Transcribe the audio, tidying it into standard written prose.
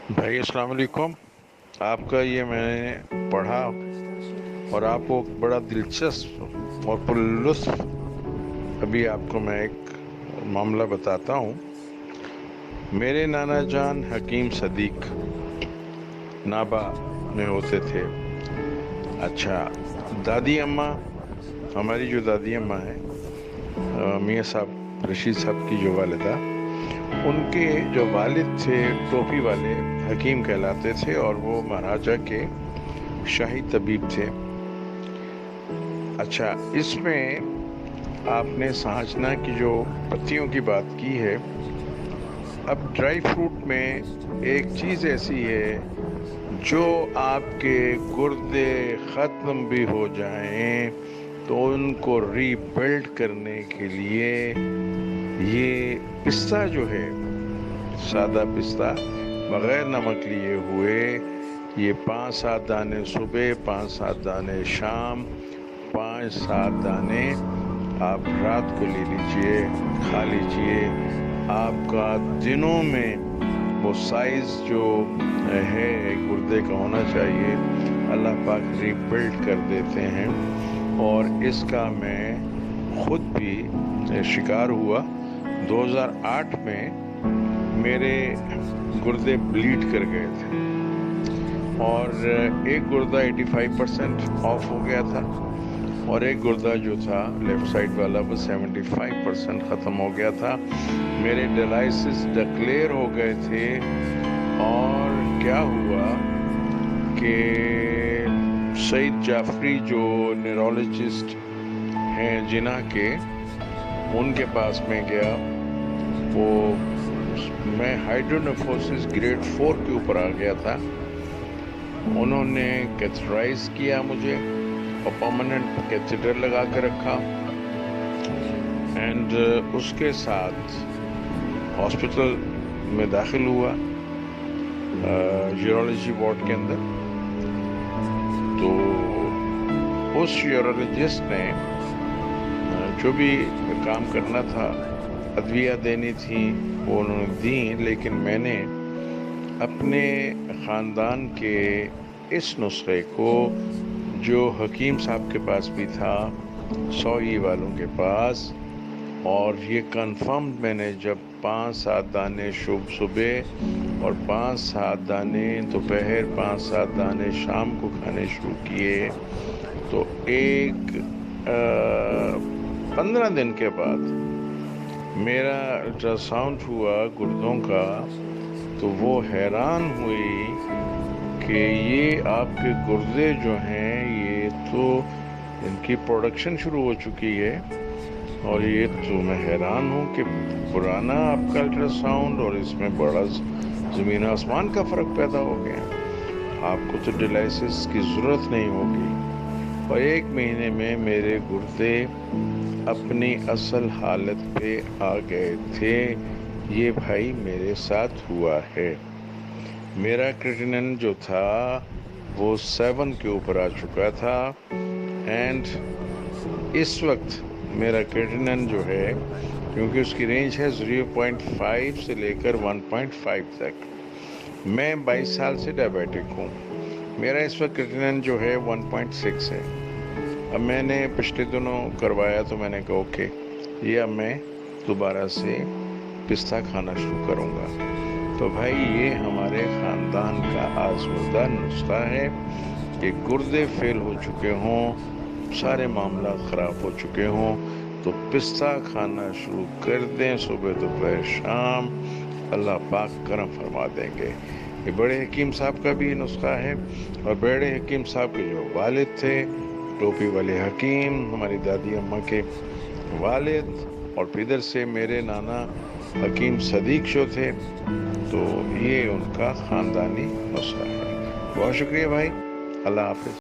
بھائی السلام علیکم۔ آپ کا یہ میں نے پڑھا اور آپ کو بڑا دلچسپ اور پرلطف، ابھی آپ کو میں ایک معاملہ بتاتا ہوں۔ میرے نانا جان حکیم صدیق نابا میں ہوتے تھے۔ اچھا، دادی اماں، ہماری جو دادی اماں ہیں، میاں صاحب رشید صاحب کی جو والدہ، ان کے جو والد تھے ٹوپی والے حکیم کہلاتے تھے، اور وہ مہاراجہ کے شاہی طبیب تھے۔ اچھا، اس میں آپ نے سہجنا کی جو پتیوں کی بات کی ہے، اب ڈرائی فروٹ میں ایک چیز ایسی ہے جو آپ کے گردے ختم بھی ہو جائیں تو ان کو ری بلڈ کرنے کے لیے یہ پستہ جو ہے، سادہ پستہ بغیر نمک لیے ہوئے، یہ 5-7 دانے صبح، 5-7 دانے شام، 5-7 دانے آپ رات کو لے لیجئے، کھا لیجئے۔ آپ کا دنوں میں وہ سائز جو ہے گردے کا ہونا چاہیے، اللہ پاک ری بلڈ کر دیتے ہیں۔ اور اس کا میں خود بھی شکار ہوا۔ 2008 میں میرے گردے بلیڈ کر گئے تھے، اور ایک گردہ 85% آف ہو گیا تھا، اور ایک گردہ جو تھا لیفٹ سائڈ والا وہ 75% ختم ہو گیا تھا۔ میرے ڈیلائسس ڈکلیئر ہو گئے تھے، اور کیا ہوا کہ سعید جعفری جو نیورولوجسٹ ہیں جناح کے، ان کے پاس میں گیا۔ وہ میں ہائیڈرونیفروسس گریڈ 4 کے اوپر آ گیا تھا۔ انہوں نے کیتھرائز کیا مجھے اور پرماننٹ کیتھیٹر لگا کے رکھا، اینڈ اس کے ساتھ ہاسپٹل میں داخل ہوا، یورولوجی وارڈ کے اندر۔ تو اس یورولوجسٹ نے جو بھی کام کرنا تھا، ادویہ دینی تھی، وہ انہوں نے دیں، لیکن میں نے اپنے خاندان کے اس نسخے کو جو حکیم صاحب کے پاس بھی تھا، سوئی والوں کے پاس، اور یہ کنفرم میں نے جب 5-7 دانے صبح اور 5-7 دانے دوپہر، 5-7 دانے شام کو کھانے شروع کیے، تو ایک 15 دن کے بعد میرا الٹرا ساؤنڈ ہوا گردوں کا، تو وہ حیران ہوئی کہ یہ آپ کے گردے جو ہیں یہ تو ان کی پروڈکشن شروع ہو چکی ہے، اور یہ تو میں حیران ہوں کہ پرانا آپ کا الٹرا ساؤنڈ اور اس میں بڑا زمین آسمان کا فرق پیدا ہو گیا۔ آپ کو تو ڈیلائسس کی ضرورت نہیں ہوگی۔ اور 1 مہینے میں میرے گردے اپنی اصل حالت پہ آ گئے تھے۔ یہ بھائی میرے ساتھ ہوا ہے۔ میرا کریٹینن جو تھا وہ 7 کے اوپر آ چکا تھا، اینڈ اس وقت میرا کریٹینن جو ہے، کیونکہ اس کی رینج ہے 0.5 سے لے کر 1.5 تک، میں 22 سال سے ڈائبیٹک ہوں، میرا اس وقت کریٹینن جو ہے 1.6 ہے۔ اب میں نے پچھلے دنوں کروایا تو میں نے کہا اوکے، یہ اب میں دوبارہ سے پستہ کھانا شروع کروں گا۔ تو بھائی یہ ہمارے خاندان کا آزمودہ نسخہ ہے کہ گردے فیل ہو چکے ہوں، سارے معاملات خراب ہو چکے ہوں، تو پستہ کھانا شروع کر دیں صبح دوپہر شام، اللہ پاک کرم فرما دیں گے۔ یہ بڑے حکیم صاحب کا بھی نسخہ ہے، اور بڑے حکیم صاحب کے جو والد تھے ٹوپی والے حکیم، ہماری دادی اماں کے والد، اور ادھر سے میرے نانا حکیم صدیق جو تھے، تو یہ ان کا خاندانی نسخہ ہے۔ بہت شکریہ بھائی، اللہ حافظ۔